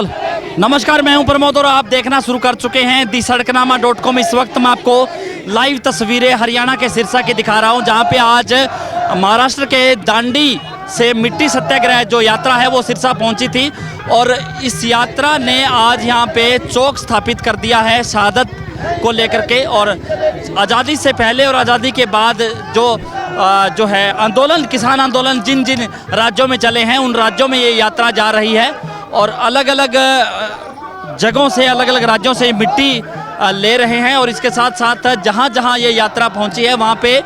बोल। नमस्कार, मैं हूं प्रमोद और आप देखना शुरू कर चुके हैं दी सड़कनामा.com। इस वक्त मैं आपको लाइव तस्वीरें हरियाणा के सिरसा की दिखा रहा हूं, जहां पे आज महाराष्ट्र के दांडी से मिट्टी सत्याग्रह जो यात्रा है वो सिरसा पहुंची थी और इस यात्रा ने आज यहां पे चौक स्थापित कर दिया है शहादत को लेकर के। और आज़ादी से पहले और आज़ादी के बाद जो है आंदोलन, किसान आंदोलन जिन जिन राज्यों में चले हैं उन राज्यों में ये यात्रा जा रही है और अलग अलग जगहों से, अलग अलग राज्यों से मिट्टी ले रहे हैं। और इसके साथ साथ जहाँ जहाँ ये यात्रा पहुँची है वहाँ पे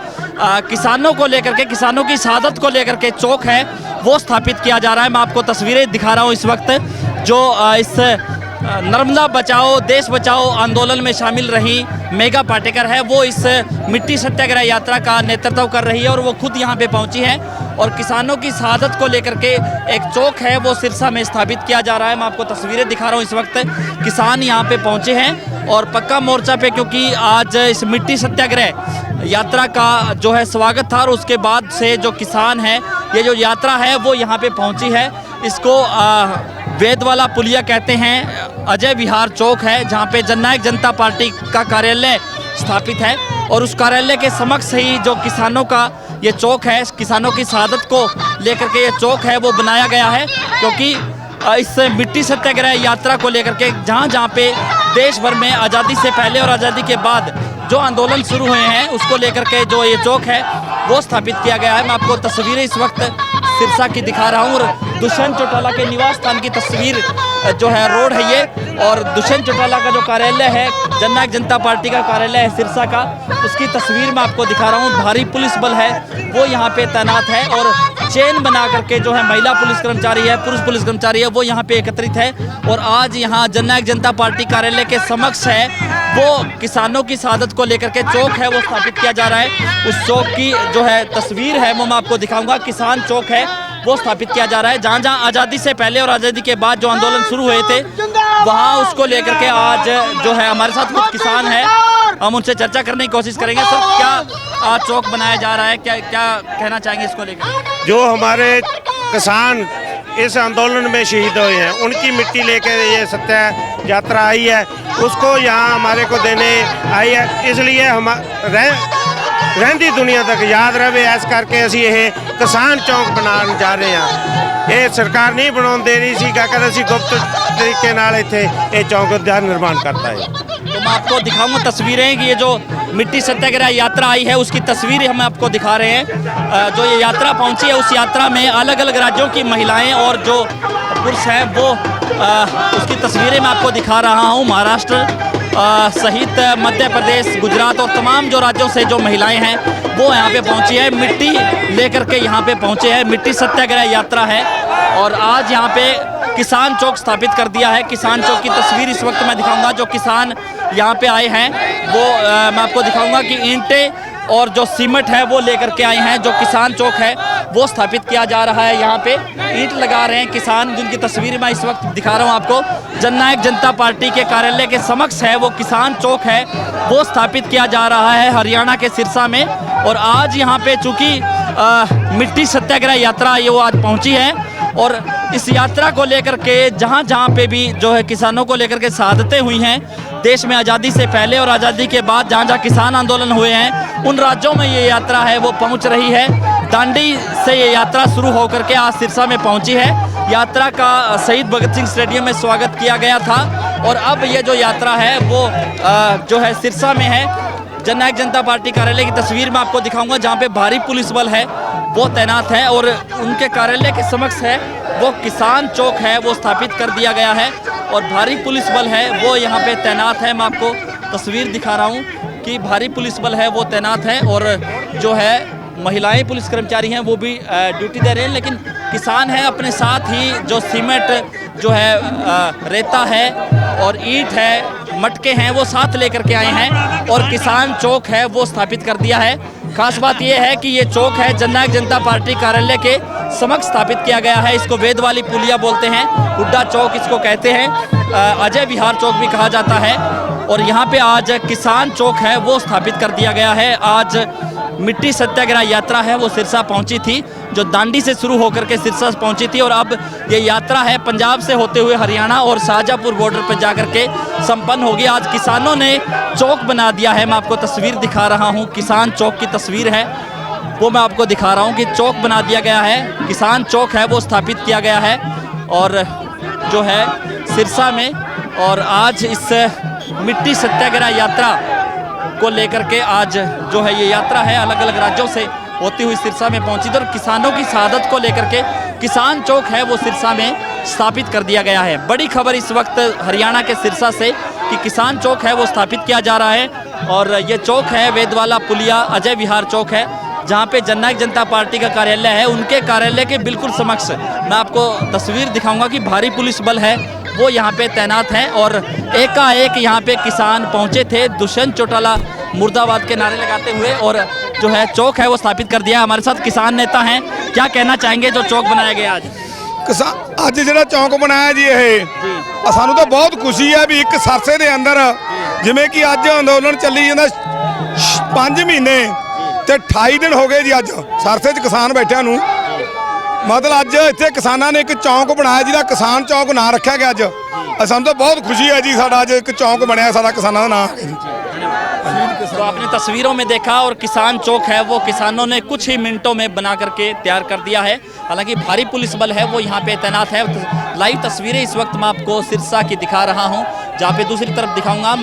किसानों को लेकर के, किसानों की शहादत को लेकर के चौक है वो स्थापित किया जा रहा है। मैं आपको तस्वीरें दिखा रहा हूँ इस वक्त, जो इस नर्मदा बचाओ देश बचाओ आंदोलन में शामिल रही मेघा पाटेकर है, वो इस मिट्टी सत्याग्रह यात्रा का नेतृत्व कर रही है और वो खुद यहाँ पे पहुँची है। और किसानों की शहादत को लेकर के एक चौक है वो सिरसा में स्थापित किया जा रहा है। मैं आपको तस्वीरें दिखा रहा हूँ इस वक्त, किसान यहाँ पे पहुँचे हैं और पक्का मोर्चा पे, क्योंकि आज इस मिट्टी सत्याग्रह यात्रा का जो है स्वागत था और उसके बाद से जो किसान है, ये जो यात्रा है वो यहाँ पे पहुँची है। इसको वेदवाला पुलिया कहते हैं। अजय विहार चौक है जहाँ पे जननायक जनता पार्टी का कार्यालय स्थापित है और उस कार्यालय के समक्ष ही जो किसानों का ये चौक है, किसानों की शहादत को लेकर के ये चौक है वो बनाया गया है। क्योंकि इस मिट्टी सत्याग्रह यात्रा को लेकर के जहाँ जहाँ पे देश भर में आज़ादी से पहले और आज़ादी के बाद जो आंदोलन शुरू हुए हैं उसको लेकर के जो ये चौक है वो स्थापित किया गया है। मैं आपको तस्वीरें इस वक्त सिरसा की दिखा रहा हूँ और दुष्यंत चौटाला के निवास स्थान की तस्वीर जो है रोड है ये, और दुष्यंत चौटाला का जो कार्यालय है, जननायक जनता पार्टी का कार्यालय है सिरसा का, उसकी तस्वीर मैं आपको दिखा रहा हूँ। भारी पुलिस बल है वो यहाँ पे तैनात है और चेन बना करके जो है महिला पुलिस कर्मचारी है, पुरुष पुलिस कर्मचारी है, वो यहाँ पे एकत्रित है। और आज यहाँ जननायक जनता पार्टी कार्यालय के समक्ष है वो किसानों की शहादत को लेकर के चौक है वो स्थापित किया जा रहा है। उस चौक की जो है तस्वीर है वो मैं आपको दिखाऊंगा। किसान चौक है वो स्थापित किया जा रहा है जहाँ जहाँ आज़ादी से पहले और आज़ादी के बाद जो आंदोलन शुरू हुए थे वहाँ उसको लेकर के आज जो है हमारे साथ कुछ किसान है, हम उनसे चर्चा करने की कोशिश करेंगे। सर, क्या आज चौक बनाया जा रहा है, क्या क्या कहना चाहेंगे इसको लेकर? जो हमारे किसान इस आंदोलन में शहीद हुए हैं उनकी मिट्टी लेकर ये सत्या यात्रा आई है, उसको यहाँ हमारे को देने आई है। इसलिए हम ਰਹਿੰਦੀ दुनिया तक याद रहे इस करके ਅਸੀਂ ਇਹ किसान चौक बनाने जा रहे हैं। ये सरकार नहीं बनाने दे रही सी, क्या कहते गुप्त तरीके नाल इत्थे ये चौक का निर्माण करता है। तो मैं आपको दिखाऊंगा तस्वीरें कि ये जो मिट्टी सत्याग्रह यात्रा आई है उसकी तस्वीर हम आपको दिखा रहे हैं। जो ये यात्रा पहुंची है उस यात्रा में अलग अलग राज्यों की महिलाएं और जो पुरुष हैं वो उसकी तस्वीरें मैं आपको दिखा रहा हूँ। महाराष्ट्र सहित मध्य प्रदेश, गुजरात और तमाम जो राज्यों से जो महिलाएं हैं वो यहाँ पे पहुँची है, मिट्टी लेकर के यहाँ पे पहुँचे हैं। मिट्टी सत्याग्रह यात्रा है और आज यहाँ पे किसान चौक स्थापित कर दिया है। किसान चौक की तस्वीर इस वक्त मैं दिखाऊंगा। जो किसान यहाँ पे आए हैं वो मैं आपको दिखाऊंगा कि ईंटें और जो सीमेंट है वो लेकर के आए हैं। जो किसान चौक है वो स्थापित किया जा रहा है, यहाँ पे ईंट लगा रहे हैं किसान, जिनकी तस्वीर मैं इस वक्त दिखा रहा हूँ आपको। जननायक जनता पार्टी के कार्यालय के समक्ष है वो किसान चौक है वो स्थापित किया जा रहा है हरियाणा के सिरसा में। और आज यहाँ पे चूँकि मिट्टी सत्याग्रह यात्रा ये वो आज पहुँची है और इस यात्रा को लेकर के जहाँ जहाँ पे भी जो है किसानों को लेकर के शहादतें हुई हैं देश में आज़ादी से पहले और आज़ादी के बाद, जहाँ जहाँ किसान आंदोलन हुए हैं उन राज्यों में ये यात्रा है वो पहुँच रही है। दांडी से ये यात्रा शुरू होकर के आज सिरसा में पहुँची है। यात्रा का शहीद भगत सिंह स्टेडियम में स्वागत किया गया था और अब ये जो यात्रा है वो जो है सिरसा में है। जननायक जनता पार्टी कार्यालय की तस्वीर मैं आपको दिखाऊंगा जहाँ पे भारी पुलिस बल है वो तैनात है और उनके कार्यालय के समक्ष है वो किसान चौक है वो स्थापित कर दिया गया है और भारी पुलिस बल है वो यहाँ पे तैनात है। मैं आपको तस्वीर दिखा रहा हूँ कि भारी पुलिस बल है वो तैनात है और जो है महिलाएं पुलिस कर्मचारी हैं वो भी ड्यूटी दे रहे हैं। लेकिन किसान हैं अपने साथ ही जो सीमेंट जो है रेता है और ईंट है, मटके हैं वो साथ लेकर के आए हैं और किसान चौक है वो स्थापित कर दिया है। खास बात यह है कि ये चौक है जननायक जनता पार्टी कार्यालय के समक्ष स्थापित किया गया है। इसको वेदवाली पुलिया बोलते हैं, हुड्डा चौक इसको कहते हैं, अजय विहार चौक भी कहा जाता है। और यहाँ पे आज किसान चौक है वो स्थापित कर दिया गया है। आज मिट्टी सत्याग्रह यात्रा है वो सिरसा पहुंची थी, जो दांडी से शुरू होकर के सिरसा पहुंची थी, और अब ये यात्रा है पंजाब से होते हुए हरियाणा और शाहजहाँपुर बॉर्डर पर जाकर के संपन्न होगी। आज किसानों ने चौक बना दिया है। मैं आपको तस्वीर दिखा रहा हूँ, किसान चौक की तस्वीर है वो मैं आपको दिखा रहा हूँ कि चौक बना दिया गया है, किसान चौक है वो स्थापित किया गया है और जो है सिरसा में। और आज इस मिट्टी सत्याग्रह यात्रा को लेकर के आज जो है ये यात्रा है अलग अलग राज्यों से होती हुई सिरसा में पहुंची थी, और किसानों की शहादत को लेकर के किसान चौक है वो सिरसा में स्थापित कर दिया गया है। बड़ी खबर इस वक्त हरियाणा के सिरसा से कि किसान चौक है वो स्थापित किया जा रहा है, और ये चौक है वेदवाला पुलिया अजय विहार चौक है, जहाँ पे जननायक जनता पार्टी का कार्यालय है। उनके कार्यालय के बिल्कुल समक्ष मैं आपको तस्वीर दिखाऊंगा कि भारी पुलिस बल है वो यहाँ पे तैनात है, और एकाएक यहाँ पे किसान पहुँचे थे दुष्यंत चौटाला मुर्दाबाद के नारे लगाते हुए, और जो है चौक है वो स्थापित कर दिया। हमारे साथ किसान नेता हैं, क्या कहना चाहेंगे जो चौक बनाया गया आज? ਅੱਜ ਜਿਹੜਾ ਚੌਂਕ ਬਣਾਇਆ ਜੀ ਇਹ ਸਾਨੂੰ ਤਾਂ ਬਹੁਤ ਖੁਸ਼ੀ ਹੈ ਵੀ ਇੱਕ ਸਰਸੇ ਦੇ ਅੰਦਰ ਜਿਵੇਂ ਕਿ ਅੱਜ ਅੰਦੋਲਨ ਚੱਲੀ ਜਾਂਦਾ 5 ਮਹੀਨੇ ਤੇ 28 ਦਿਨ ਹੋ ਗਏ ਜੀ ਅੱਜ ਸਰਸੇ 'ਚ ਕਿਸਾਨ ਬੈਠਿਆਂ ਨੂੰ। ਮਤਲਬ ਅੱਜ ਇੱਥੇ ਕਿਸਾਨਾਂ ਨੇ ਇੱਕ ਚੌਂਕ ਬਣਾਇਆ ਜਿਹਦਾ ਕਿਸਾਨ ਚੌਕ ਨਾਂ ਰੱਖਿਆ ਗਿਆ ਅੱਜ। ਸਾਨੂੰ ਤਾਂ ਬਹੁਤ ਖੁਸ਼ੀ ਹੈ ਜੀ ਸਾਡਾ ਅੱਜ ਇੱਕ ਚੌਂਕ ਬਣਿਆ ਸਾਡਾ ਕਿਸਾਨਾਂ ਦਾ ਨਾਂ ਹੈ ਜੀ। तो आपने तस्वीरों में देखा, और किसान चौक है वो किसानों ने कुछ ही मिनटों में बना करके तैयार कर दिया है। हालांकि भारी पुलिस बल है वो यहाँ पे तैनात है। लाइव तस्वीरें इस वक्त मैं आपको सिरसा की दिखा रहा हूँ, जहाँ पे दूसरी तरफ दिखाऊंगा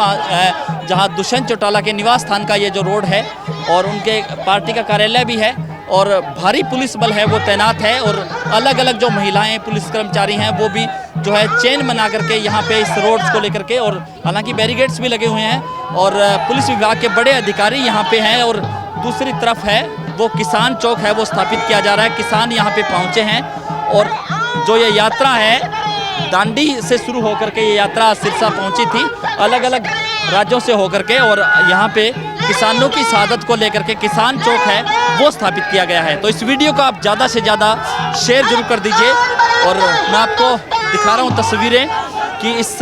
जहाँ दुष्यंत चौटाला के निवास स्थान का ये जो रोड है और उनके पार्टी का कार्यालय भी है, और भारी पुलिस बल है वो तैनात है, और अलग अलग जो महिलाएं पुलिस कर्मचारी हैं वो भी जो है चेन बना करके यहाँ पे इस रोड्स को लेकर के, और हालांकि बैरिकेड्स भी लगे हुए हैं, और पुलिस विभाग के बड़े अधिकारी यहाँ पे हैं। और दूसरी तरफ है वो किसान चौक है वो स्थापित किया जा रहा है। किसान यहाँ पे पहुँचे हैं, और जो ये यात्रा है दांडी से शुरू होकर के ये यात्रा सिरसा पहुँची थी अलग अलग राज्यों से होकर के, और यहाँ पे किसानों की शहादत को लेकर के किसान चौक है वो स्थापित किया गया है। तो इस वीडियो को आप ज़्यादा से ज़्यादा शेयर जरूर कर दीजिए, और मैं आपको दिखा रहा हूँ तस्वीरें कि इस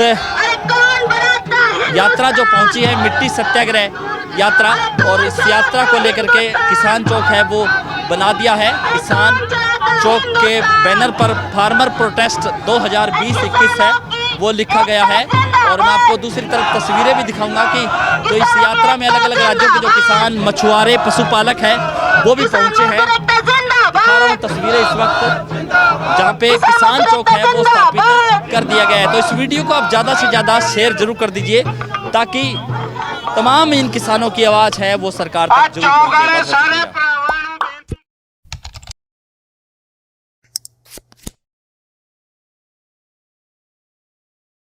यात्रा जो पहुँची है मिट्टी सत्याग्रह यात्रा, और इस यात्रा को लेकर के किसान चौक है वो बना दिया है। किसान चौक के बैनर पर फार्मर प्रोटेस्ट 2020-21 है वो लिखा गया है, और मैं आपको दूसरी तरफ तस्वीरें भी दिखाऊंगा कि जो इस यात्रा में अलग अलग राज्यों के जो किसान मछुआरे पशुपालक हैं वो भी पहुंचे हैं। दिखा रहा हूँ तस्वीरें इस वक्त जहाँ पे किसान चौक है वो स्थापित कर दिया गया है। तो इस वीडियो को आप ज़्यादा से ज़्यादा शेयर जरूर कर दीजिए, ताकि तमाम इन किसानों की आवाज़ है वो सरकार तक जरूर पहुंचे।